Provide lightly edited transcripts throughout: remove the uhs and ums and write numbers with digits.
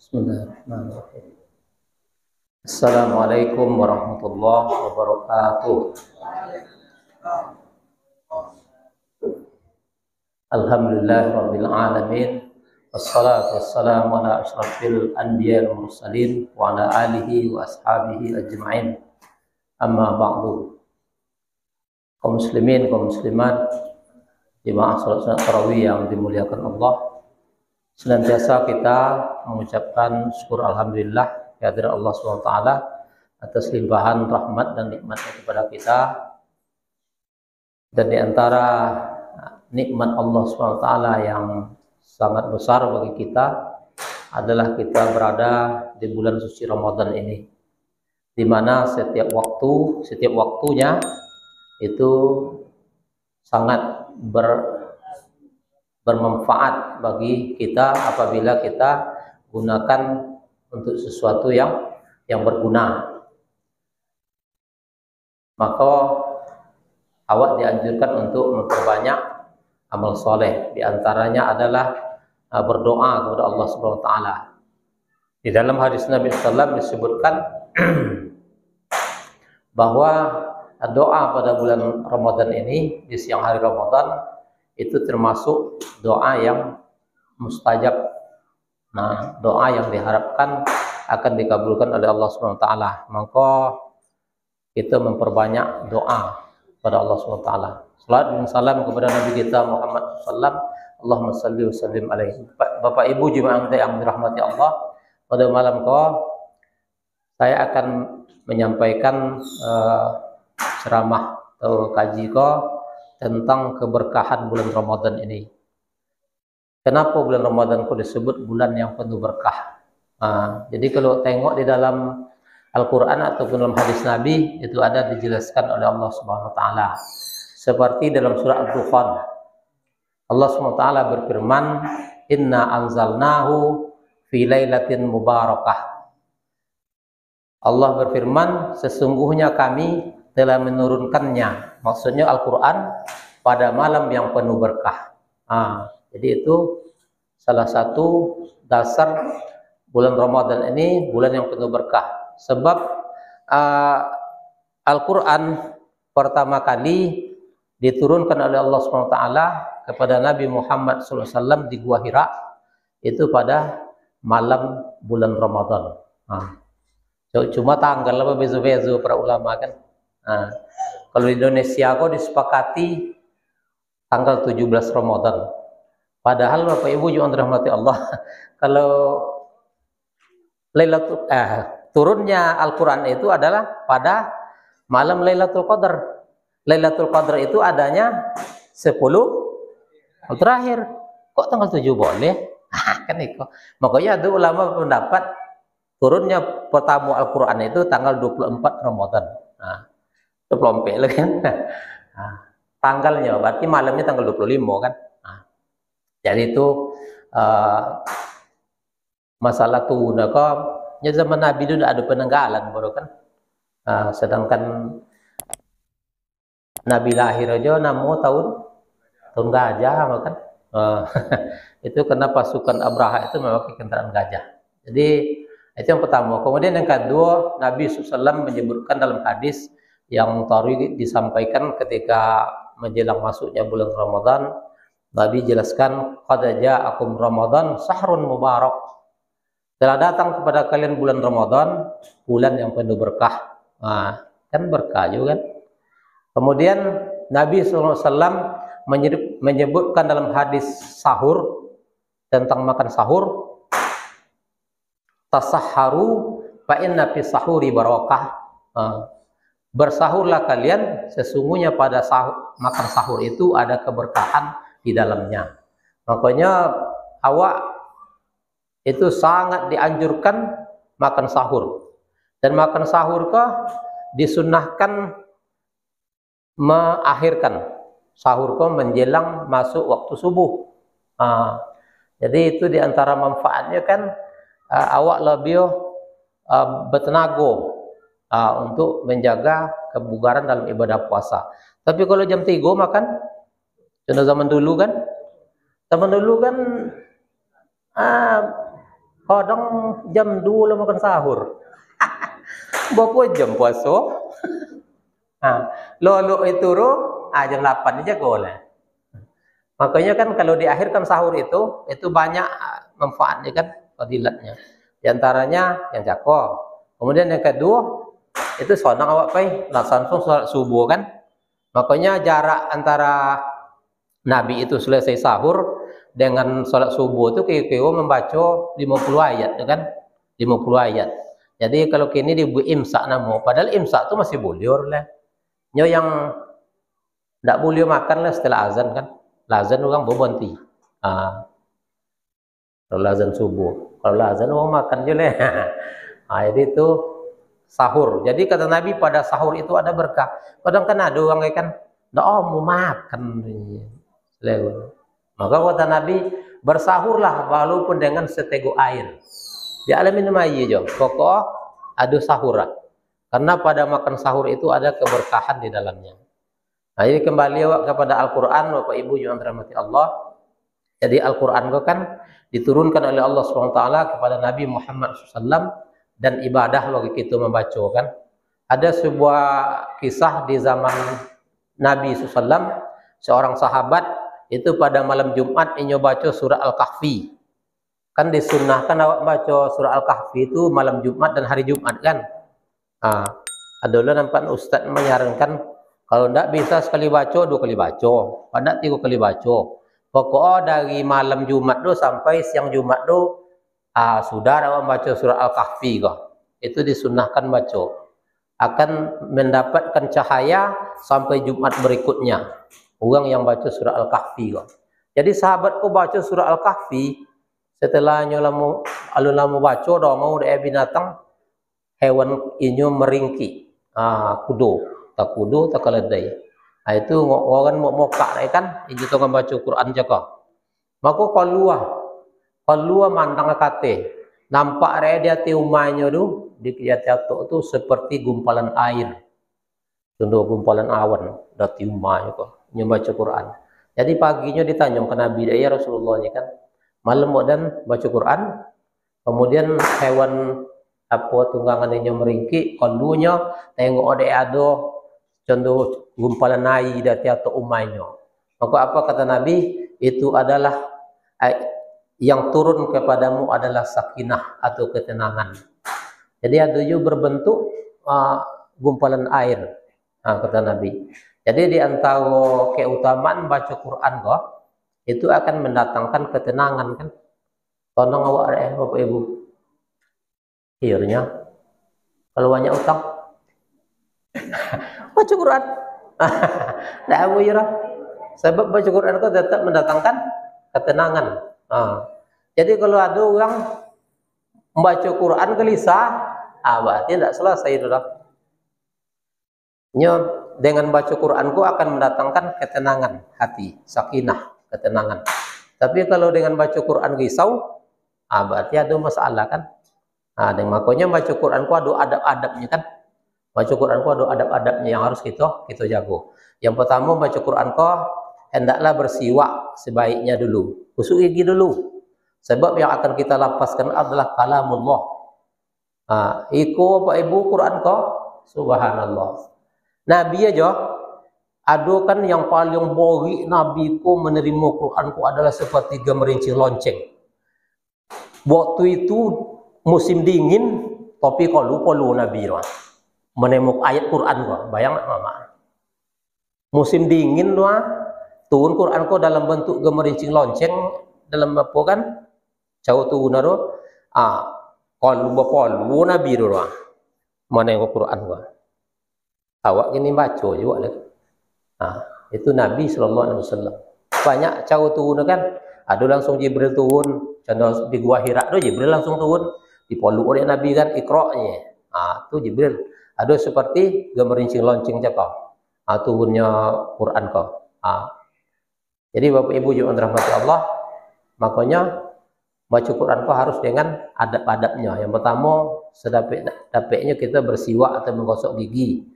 Bismillahirrahmanirrahim. Assalamualaikum warahmatullahi wabarakatuh. Alhamdulillahirabbil alamin. Wassalatu wassalamu ala asyrafil anbiya'i wal mursalin wa ala alihi wa ashabihi ajma'in. Amma ba'du. Kaum muslimin, kaum muslimat, jemaah salat tarawih yang dimuliakan Allah. Senantiasa kita mengucapkan syukur alhamdulillah kehadirat Allah SWT atas limpahan rahmat dan nikmatnya kepada kita. Dan di antara nikmat Allah SWT yang sangat besar bagi kita adalah kita berada di bulan suci Ramadan ini, di mana setiap waktunya itu sangat bermanfaat bagi kita apabila kita gunakan untuk sesuatu yang berguna. Maka awak dianjurkan untuk memperbanyak amal soleh. Di antaranya adalah berdoa kepada Allah Subhanahu Wa Taala. Di dalam hadis Nabi SAW disebutkan bahwa doa pada bulan Ramadan ini, di siang hari Ramadan, itu termasuk doa yang mustajab. Nah, doa yang diharapkan akan dikabulkan oleh Allah Subhanahu Wa Taala. Maka kita memperbanyak doa pada Allah Subhanahu Wa Taala. Salat dan salam kepada Nabi kita Muhammad SAW. Allahumma salli wa sallim alaihi. Bapak Ibu jemaah yang dirahmati Allah, pada malam saya akan menyampaikan ceramah atau kaji tentang keberkahan bulan Ramadan ini. Kenapa bulan Ramadan disebut bulan yang penuh berkah? Jadi kalau tengok di dalam Al-Quran ataupun dalam hadis Nabi, itu ada dijelaskan oleh Allah Subhanahu Wa Taala. Seperti dalam surah Al-Dukhan, Allah Subhanahu Wa Taala berfirman, Inna anzalnahu fi lailatin mubarakah. Allah berfirman, sesungguhnya kami telah menurunkannya, maksudnya Al-Quran, pada malam yang penuh berkah. Jadi itu salah satu dasar bulan Ramadan ini, bulan yang penuh berkah. Sebab Al-Quran pertama kali diturunkan oleh Allah SWT kepada Nabi Muhammad SAW di Gua Hira, itu pada malam bulan Ramadan. Cuma tanggal apa bezo-bezo para ulama kan. Kalau di Indonesia disepakati tanggal 17 Ramadan. Padahal Bapak Ibu yang dirahmati Allah, kalau turunnya Al-Quran itu adalah pada malam Lailatul Qadar. Lailatul Qadar itu adanya 10 terakhir. Kok tanggal 7 boleh? Kan itu. Makanya ada ulama pendapat turunnya pertama Al-Quran itu tanggal 24 Ramadan. Itu pelompek lagi kan. Tanggalnya berarti malamnya tanggal 25 kan. Jadi itu masalah tuna ya zaman Nabi itu ada penanggalan baru kan. Sedangkan Nabi lahir aja namu tahun gajah kan. Itu karena pasukan Abraha itu memakai kendaraan gajah. Jadi itu yang pertama. Kemudian yang kedua, Nabi SAW menyebutkan dalam hadis yang tadi disampaikan ketika menjelang masuknya bulan Ramadan, Nabi jelaskan, qad ja'akum Ramadan sahrun mubarak. Telah datang kepada kalian bulan Ramadan, bulan yang penuh berkah. Kan berkah juga kan. Kemudian Nabi SAW menyebutkan dalam hadis sahur, tentang makan sahur, tasahharu fa inna fi sahuri barakah. Bersahurlah kalian, sesungguhnya pada makan sahur itu ada keberkahan di dalamnya. Makanya awak itu sangat dianjurkan makan sahur. Dan makan sahur disunnahkan mengakhirkan sahur menjelang masuk waktu subuh. Jadi itu diantara manfaatnya kan awak lebih bertenaga untuk menjaga kebugaran dalam ibadah puasa. Tapi kalau jam 3 makan, contoh zaman dulu kan Kadang jam 2 lah makan sahur. Berapa jam puasa? Lolo itu jam 8 aja boleh. Makanya kan kalau diakhirkan sahur itu banyak manfaatnya kan, fadilatnya. Di antaranya yang jako. Kemudian yang kedua, itu sonang awak pai, langsung sholat subuh kan. Makanya jarak antara Nabi itu selesai sahur dengan sholat subuh itu kira-kira membaca 50 ayat kan, 50 ayat. Jadi kalau kini dibuat imsak namo, padahal imsak itu masih boleh lah. Nyo yang tidak boleh makan lah setelah azan kan, azan orang berhenti. Kalau azan subuh, kalau azan orang makan je lah. Jadi itu sahur. Jadi kata Nabi pada sahur itu ada berkah. Kadang kan ada orang yang kan, mau makan. Maka kata Nabi, bersahurlah walaupun dengan seteguk air. Di alam minum air je. Pokok ada sahur. Karena pada makan sahur itu ada keberkahan di dalamnya. Nah, jadi kembali kepada Al-Quran, Bapak Ibu yang dirahmati Allah. Jadi Al-Quran itu kan diturunkan oleh Allah SWT kepada Nabi Muhammad SAW, dan ibadah bagi kita membaca kan. Ada sebuah kisah di zaman Nabi SAW, seorang sahabat itu pada malam Jumat inyo baca surah Al-Kahfi. Kan disunnahkan awak baca surah Al-Kahfi itu malam Jumat dan hari Jumat kan. Adalah nampak Ustaz menyarankan kalau tidak bisa sekali baca, 2 kali baca, tidak 3 kali baca. Pokoknya dari malam Jumat tu sampai siang Jumat tu sudah awak baca surah Al-Kahfi kah. Itu disunnahkan baca. Akan mendapatkan cahaya sampai Jumat berikutnya. Orang yang baca surah Al-Kahfi kah. Jadi sahabatku baca surah Al-Kahfi, setelahnya lamu baca dah mau ada binatang hewan inyo meringki. Kudo, tak keledai. Itu orang mau mokak kan, inyo tu kan baca Quran jaga. Maka kalau mandang kate, nampak dia tiumanya tu di kiat-kiat tu seperti gumpalan air. Contoh gumpalan awan, dah tiumanya kok. Inyo baca Quran. Jadi paginya ditanya ke Nabi, ya Rasulullah kan, malam dan baca Quran, kemudian hewan tunggangan yang meringki, kalunya tengok ada contoh gumpalan air dari atau umaynya. Maka apa kata Nabi? Itu adalah yang turun kepadamu adalah sakinah atau ketenangan. Jadi ada juga berbentuk gumpalan air, kata Nabi. Jadi di antara keutamaan baca Quran itu akan mendatangkan ketenangan kan. Tolong awak Bapak Ibu. Akhirnya kalau banyak utang baca Quran. Tidak apa ya. Sebab baca Quran itu tetap mendatangkan ketenangan. Jadi kalau ada orang membaca Quran gelisah, berarti tidak selesai sudah. Dengan baca Quranku akan mendatangkan ketenangan hati, sakinah, ketenangan. Tapi kalau dengan baca Quran risau, berarti ada masalah kan. Dan makanya baca Quranku ada adab-adabnya kan. Baca Quranku ada adab-adabnya yang harus kita jago. Yang pertama baca Quranku hendaklah bersiwak sebaiknya dulu. Gosok gigi dulu. Sebab yang akan kita lapaskan adalah kalamullah. Iko Bapak Ibu Quranku, subhanallah. Nabi aja ada kan yang paling bori Nabi ku menerima Quranku adalah seperti gemerincing lonceng. Waktu itu musim dingin, tapi kalau lupa Nabi menemukan ayat Quran bayang mama. Musim dingin turun Quran dalam bentuk gemerincing lonceng dalam apa kan? Jauh turun kalau lupa Nabi menemukan Quran awak ini baca juga lagi. Itu Nabi SAW. Banyak jauh turun kan? Ada langsung Jibril turun, contoh di Gua Hira tu Jibril langsung turun. Dipeluk oleh Nabi kan Iqra-nya. Itu Jibril. Ada seperti gemerincing lonceng cakap. Turunnya Quran kau. Jadi Bapak Ibu yang dirahmati Allah, makanya baca Quran kau harus dengan adab-adabnya. Yang pertama, sedapatnya kita bersiwak atau menggosok gigi.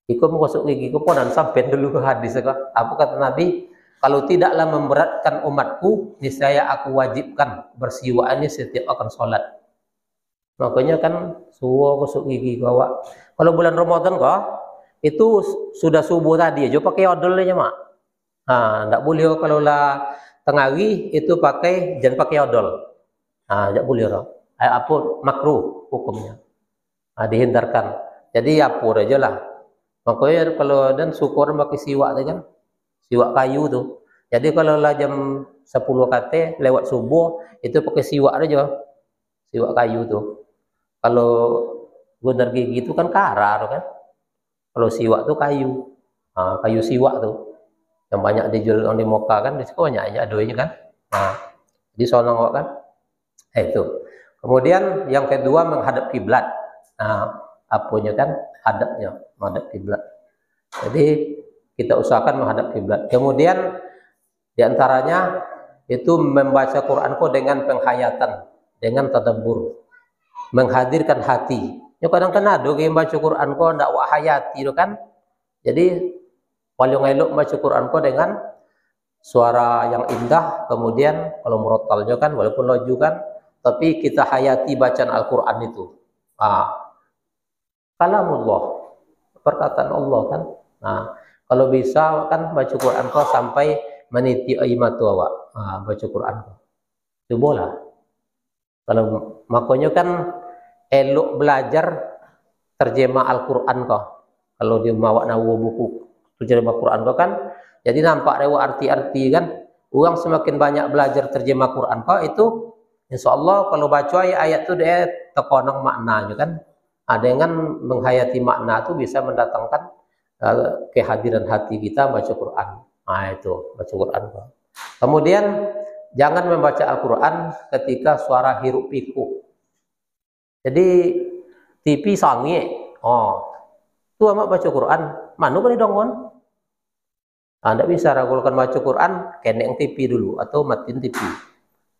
Ikut menggosok gigi kau pun dan sampai dulu ke hadis kau. Apa kata Nabi? kalau tidaklah memberatkan umatku, niscaya aku wajibkan bersiwak ini setiap akan sholat. Makanya kan suwo gosok gigi gawak. Kalau bulan Ramadan kok itu sudah subuh tadi aja pakai odol aja mak. Nah, enggak boleh kalau lah tengawi itu jangan pakai odol. Nah, enggak boleh roh. Apa makruh hukumnya. Nah, dihindarkan. Jadi apur aja lah. Makanya kalau dan syukur pakai siwak tu kan. Siwak kayu tuh. Jadi kalau lah jam 10 KT lewat subuh itu pakai siwak aja. Siwak kayu tuh. Kalau gondar gigi itu kan karar kan. Kalau siwak tuh kayu. Nah, kayu siwak tuh. Yang banyak dijual di Moka kan di sekolah banyak adonya kan. Nah, jadi sonong kan. Itu. Kemudian yang kedua menghadap kiblat. Nah, apanya kan hadapnya menghadap kiblat. Jadi kita usahakan menghadap kiblat. Kemudian diantaranya itu membaca Quranku dengan penghayatan, dengan tadabbur, menghadirkan hati. Ya kadang-kadang ada yang baca Quranku ndak wa hayati itu kan. Jadi paling elok baca Quranku dengan suara yang indah, kemudian kalau murattalnya kan walaupun laju kan, tapi kita hayati bacaan Al-Qur'an itu. Kalamullah, perkataan Allah kan. Nah, kalau bisa kan baca Quran kau sampai meniti aimatu awak. Baca Quran kau. Cobalah. Kalau makanya kan elok belajar terjemah Al-Qur'an kau. Kalau dia bawa nawa buku terjemah Quran kau kan, jadi nampak rewa arti-arti kan. Orang semakin banyak belajar terjemah Quran kau itu, insya Allah kalau baca ayat itu dia terkonang maknanya kan. Dengan menghayati makna itu bisa mendatangkan kehadiran hati kita baca Quran. Nah itu baca Quran. Kemudian jangan membaca Al-Quran ketika suara hiruk pikuk. Jadi TV sangi, tu amat baca Quran, mana kan didongon? Anda bisa ragulkan baca Quran, keneng TV dulu atau matiin TV.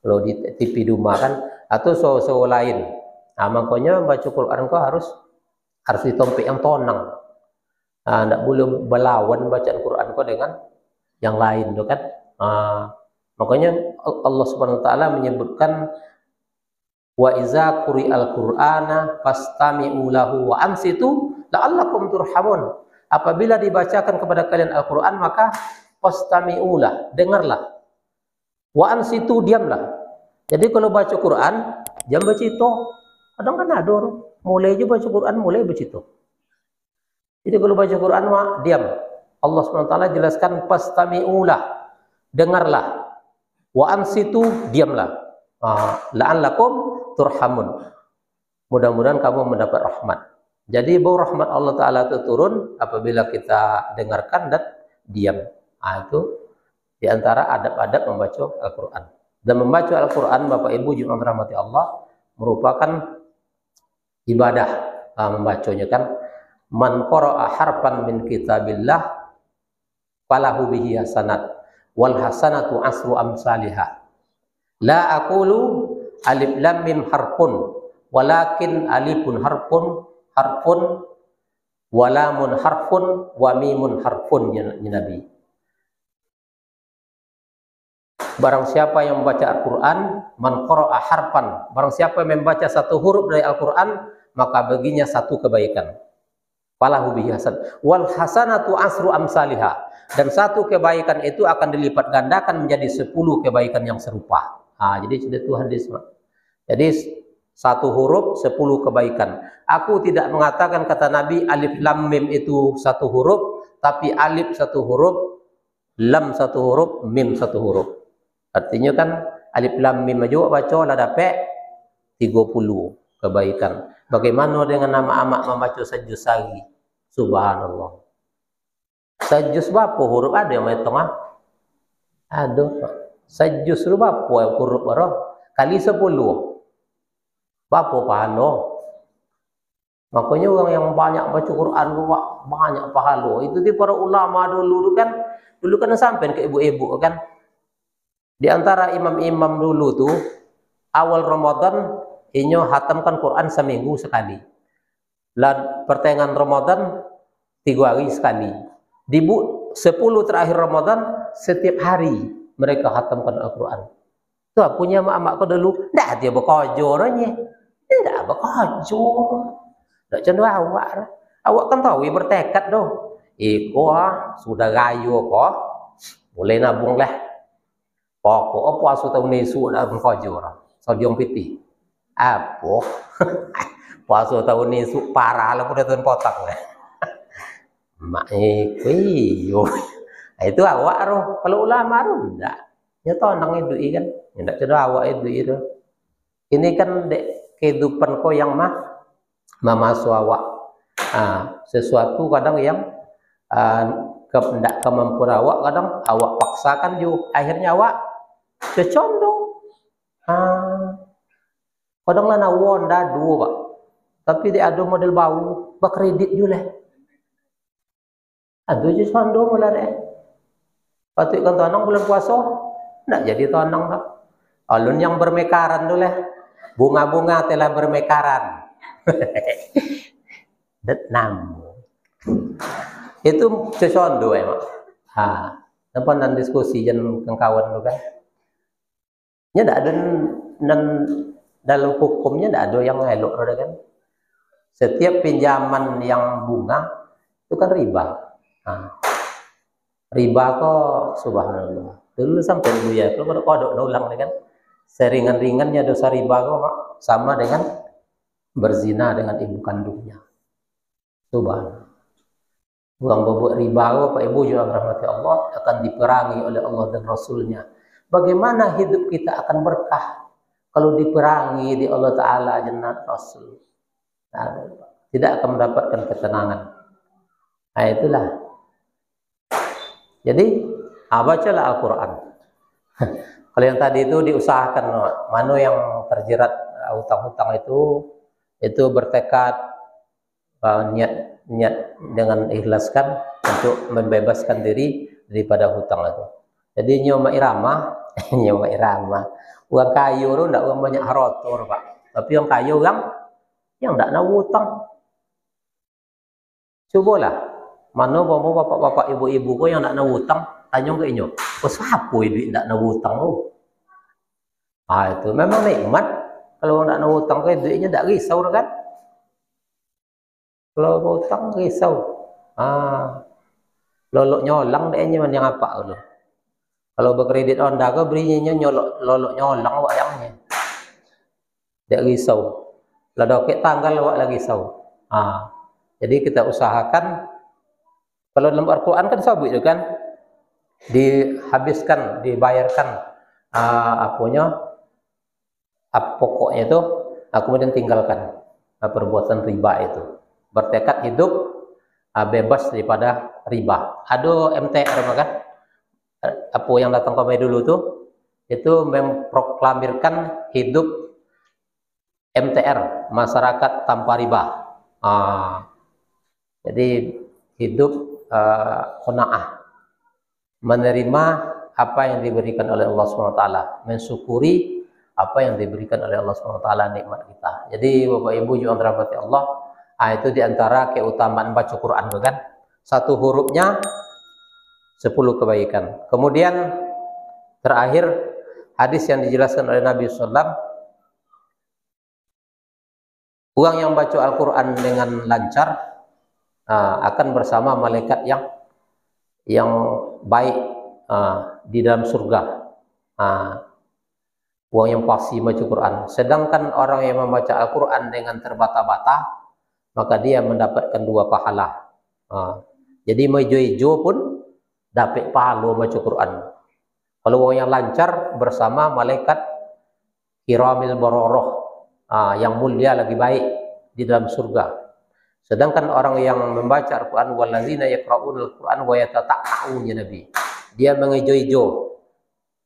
Kalau di TV di rumah kan, atau so lain. Nah, makanya baca Quran kau harus di tempat yang tonang. Tidak boleh berlawan bacaan Quran kau dengan yang lain, kan? Makanya Allah Subhanahu Wa Taala menyebutkan wa iza quri'al Qur'ana fastami'u lahu wa ansitu la'allakum turhamun. Apabila dibacakan kepada kalian Al-Quran maka fastami'ulah, dengarlah. Wa ansitu, diamlah. Jadi kalau baca Quran jangan baca itu. Kadang kan ada orang mulai aja baca Quran mulai baca itu. Jadi kalau baca Quran mah diam. Allah SWT jelaskan fastami'ulah, dengarlah. Wa ansitu, diamlah. La'allakum turhamun. Mudah-mudahan kamu mendapat rahmat. Jadi bahwa rahmat Allah Ta'ala itu turun apabila kita dengarkan dan diam. Itu diantara adab-adab membaca Al-Quran. Dan membaca Al-Quran Bapak Ibu yang dirahmati Allah merupakan ibadah. Membacanya kan, man qara'a harfan min kitabillah falahu bihi hasanat wal hasanatu asru amsalihah. La aqulu alif lam mim harfun walakin alifun harfun walamun harfun wa mimun harfun, ya Nabi. Barang siapa yang membaca Al-Quran, man qara'a harfan, barang siapa yang membaca satu huruf dari Al-Quran, maka baginya satu kebaikan. Falahu bihi hasan. Wal hasanatu asru amsalihah. Dan satu kebaikan itu akan dilipat gandakan menjadi 10 kebaikan yang serupa. Jadi sudah Tuhan disma. Jadi satu huruf 10 kebaikan. Aku tidak mengatakan kata Nabi alif lam mim itu satu huruf, tapi alif satu huruf, lam satu huruf, mim satu huruf. Artinya kan alif lam mim aja baca lah dapat 30 kebaikan. Bagaimana dengan nama amak membaca sajus sagi? Subhanallah. Sajus berapa huruf ada yang tengah? Ada. Sajus lu berapa huruf baru? Kali 10. Berapa pahala? Makanya orang yang banyak baca Quran banyak pahala. Itu di para ulama dulu kan sampai ke ibu-ibu kan. Di antara imam-imam dulu tuh awal Ramadan inyo hatamkan Quran seminggu sekali. Pertengahan Ramadan 3 hari sekali. 10 terakhir Ramadan setiap hari mereka khatamkan Al-Quran. Tuh punya mak-mak kau dulu, dah dia berkojornya, tidak berkojor, tak cenderung awak. Awak kan tahu, bertekad doh. Sudah gayu kok, boleh nabung lah. Pokok puasa tahun ini sudah berkojor, sodium piti. Apa? Puasa tahun ini parah lah, udah tahun potong lah. Mak yo. Itu awak roh. Kalau ulama roh enggak. Nyata nang itu kan. Enggak cedera awak itu. Ini kan kehidupan kau yang masuk awak. Sesuatu kadang yang tidak kemampuan awak, kadang awak paksakan juga. Akhirnya awak kecondong. Kadang lah nawon dadu pak. Tapi dia ada model bau, berkredit juga lah. Aduh je sondo mulai deh. Patut kan tanang bulan puasa, nak jadi tanang tak. Alun yang bermekaran dulu lah. Bunga-bunga telah bermekaran. Detnam. Itu sesondo emang. Nampak nan diskusi jan kawan tu kan. Nya tak ada nan dalam hukumnya tak ada yang elok kan. Setiap pinjaman yang bunga itu kan riba. Riba kok subhanallah. Dulu sampai dulu ya, kalau kodok ulang kan, seringan-ringannya dosa riba kok sama dengan berzina dengan ibu kandungnya. Subhanallah. Uang bobot riba kok Pak Ibu juga rahmati Allah akan diperangi oleh Allah dan Rasulnya. Bagaimana hidup kita akan berkah kalau diperangi di Allah Ta'ala jannat Rasul? Tidak akan mendapatkan ketenangan. Nah itulah. Jadi, bacalah Al-Quran. Kalau yang tadi itu diusahakan, mana yang terjerat hutang-hutang itu bertekad niat dengan ikhlaskan untuk membebaskan diri daripada hutang itu. Jadi nyoma irama, uang kayu itu tidak uang banyak harotor pak, tapi uang kayu yang tidak nak hutang. Cobalah. Mana bapak-bapak ibu-ibu ko yang nak nawutang, tanya ke inyo. Oh, siapa duit nak nawutang lo? Itu memang nikmat. Kalau nak nawutang ko duitnya tak risau kan? Kalau hutang risau. Lolok nyolang deh yang apa lo? Kalau berkredit Honda ko berinya lolok nyolang awak yangnya. Tak risau. Lah doket tanggal awak lagi risau. Jadi kita usahakan. Kalau dalam Al-Quran kan sabit itu kan dihabiskan, dibayarkan pokoknya itu, kemudian tinggalkan perbuatan riba itu. Bertekad hidup bebas daripada riba. Ada MTR kan? Apa yang datang kami dulu itu memproklamirkan hidup MTR, masyarakat tanpa riba. Jadi hidup qanaah, menerima apa yang diberikan oleh Allah SWT, mensyukuri apa yang diberikan oleh Allah SWT nikmat kita. Jadi Bapak Ibu juga dirahmati Allah, itu diantara keutamaan baca Quran kan, satu hurufnya 10 kebaikan. Kemudian terakhir hadis yang dijelaskan oleh Nabi SAW, orang yang baca Al-Quran dengan lancar akan bersama malaikat yang baik di dalam surga. Orang yang pasti baca Quran. Sedangkan orang yang membaca Al-Quran dengan terbata-bata, maka dia mendapatkan 2 pahala. Jadi mejo-ijo pun dapat pahala baca Quran. Kalau orang yang lancar bersama malaikat kiramil baroroh, yang mulia lagi baik di dalam surga. Sedangkan orang yang membaca Al-Quran, walladzina yaqra'una al-Quran wa yatata'un, ya Nabi, dia mengejo-ejo,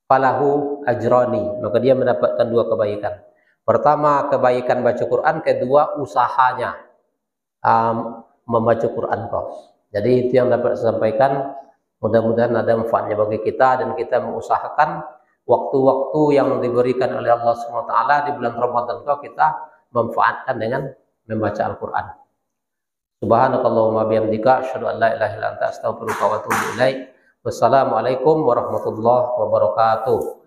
falahu ajrani, maka dia mendapatkan 2 kebaikan. Pertama kebaikan baca Quran, kedua usahanya membaca Quran kau. Jadi itu yang dapat saya sampaikan. Mudah-mudahan ada manfaatnya bagi kita dan kita mengusahakan waktu-waktu yang diberikan oleh Allah SWT di bulan Ramadan kau kita manfaatkan dengan membaca Al-Quran. Subhanakallahumma bihamdika asyhadu an la ilaha illa anta astaghfiruka wa atubu ilaik. Wassalamualaikum warahmatullahi wabarakatuh.